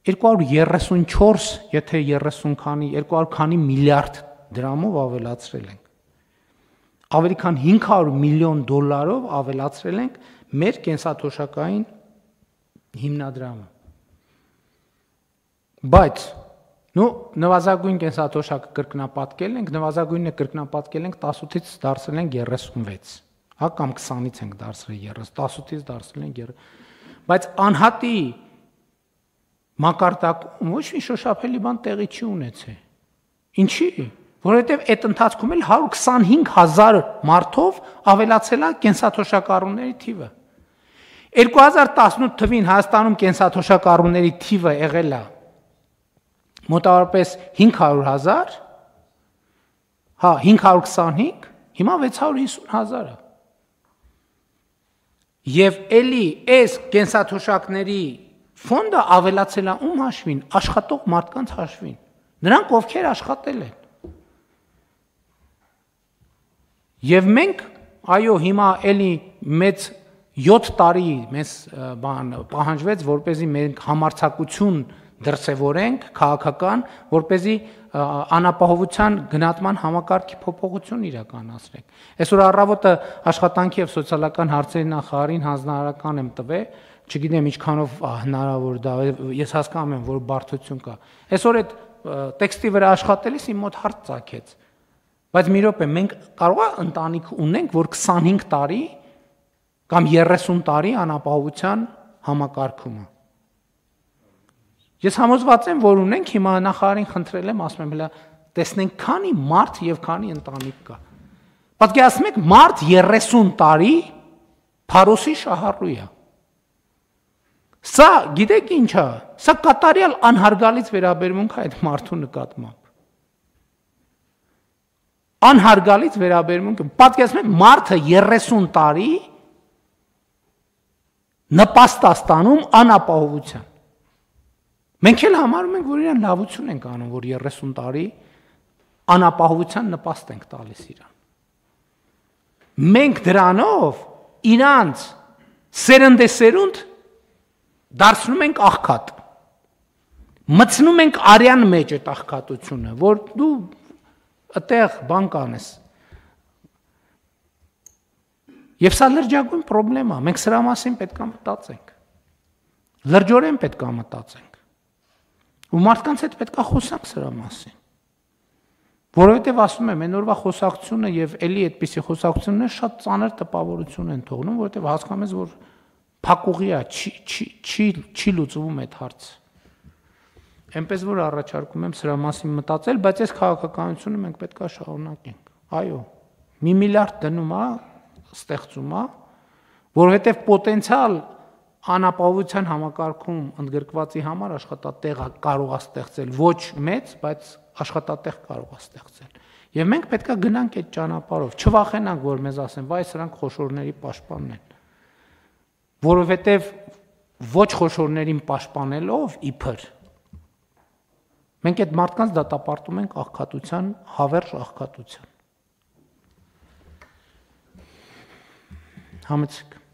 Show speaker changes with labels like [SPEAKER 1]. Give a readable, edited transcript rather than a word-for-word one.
[SPEAKER 1] 234, եթե 30 քանի, 200 քանի միլիարդ դրամով ավելացրել ենք։ Ավելի քան 500 միլիոն դոլարով ավելացրել ենք մեր կենսաթոշակային հիմնադրամը։ Բայց նվազագույն կենսաթոշակը կրկնապատկել ենք, նվազագույնը կրկնապատկել ենք 18-ից դարձրել ենք 36, հա կամ 20-ից ենք դարձրել 30, 18-ից դարձրել ենք 30։ Բայց անհատի մակարդակում ոչ մի շոշափելի բան տեղի չի ունեցել։ Ինչի՞։ Որովհետև այդ ընթացքում էլ 125,000 մարդով ավելացել է կենսաթոշակառուների թիվը։ 2018 թվին Հայաստանում կենսաթոշակառուների թիվը եղել է մոտավորապես 500,000, հա 525, հիմա 650,000 է։ Եվ էլի այս կենսաթոշակների ֆոնդը ավելացել է ում հաշվին, աշխատող մարդկանց հաշվին, նրանք ովքեր աշխատել են։ Եվ մենք, այո, հիմա էլի մեծ 7 տարի մեզ պահանջվեց, որպեսզի մենք համարձակություն դրսևորենք քաղաքական, որպեսզի անապահովության գնահատման համակարգի փոփոխություն իրականացնենք։ Այսօր առավոտը աշխատանքի եւ սոցիալական հարցերի նախարարին հանձնարարական եմ տվել, չգիտեմ ինչքանով հնարավոր դա, ես հասկանում եմ, որ բարդություն կա։ Այսօր այդ տեքստի վրա աշխատելիս իմ մոտ հարց ծագեց։ Բայց մի րոպե, մենք կարող է ընտանիք ունենք, որ 25 տարի կամ 30 տարի անապահովության համակարգումը։ Ես համոզված եմ, որ ունենք, հիմա նախարարին խնդրել եմ, ասում եմ, հələ տեսնենք քանի մարդ եւ քանի ընտանիք կա։ Պատկերացնեք, մարդ 30 տարի Փարոսի շահառու է։ Սա, գիտեք ինչ է, սա կատարյալ անհարգալից վերաբերմունք է այդ մարդու նկատմամբ։ Անհարգալից վերաբերմունք, պատկերացնեք, մարդը 30 տարի նպաստ է ստանում անապահովության։ Մենք էլ համարում ենք, որ իրան լավություն ենք անում, որ 30 տարի անապահովության նպաստ ենք տալիս իրան։ Մենք դրանով իրանց սերնդեսերունդ դարձնում ենք աղքատ։ Մտցնում ենք արյան մեջ այդ աղքատությունը, որ դու այդտեղ բան կանես։ Եվ սա լրջագույն պրոբլեմ է, մենք սրա մասին պետք է մտածենք։ Լրջորեն պետք է մտածենք։ Ու մարդկանց հետ պետք է խոսանք սրա մասին։ Որովհետև ասում եմ, այն օրվա խոսակցությունը եւ էլի այդպիսի խոսակցություններ շատ ծանր տպավորություն են թողնում, որովհետև հասկանում ես, որ փակուղի է, չի լուծվում այդ հարցը։ Այնպես որ առաջարկում եմ սրա մասին մտածել, բայց այս քաղաքականությունը մենք պետք է շարունակենք։ Այո, 1 միլիարդ դնում է, ստեղծում է, որովհետև պոտենցիալ անապահովության համակարգում ընդգրկվածի համար աշխատատեղ կարող է ստեղծել ոչ մեծ, բայց աշխատատեղ կարող է ստեղծել։ Եվ մենք պետք է գնանք այդ ճանապարհով, չվախենանք, որ մեզ ասեն, վայ, սրանք խոշորների պաշտպանն են։ Որովհետև ոչ խոշորներին պաշտպանելով իբր մենք այդ մարդկանց դատապարտում ենք աղքատության, հավերժ աղքատության։ Համեցեք։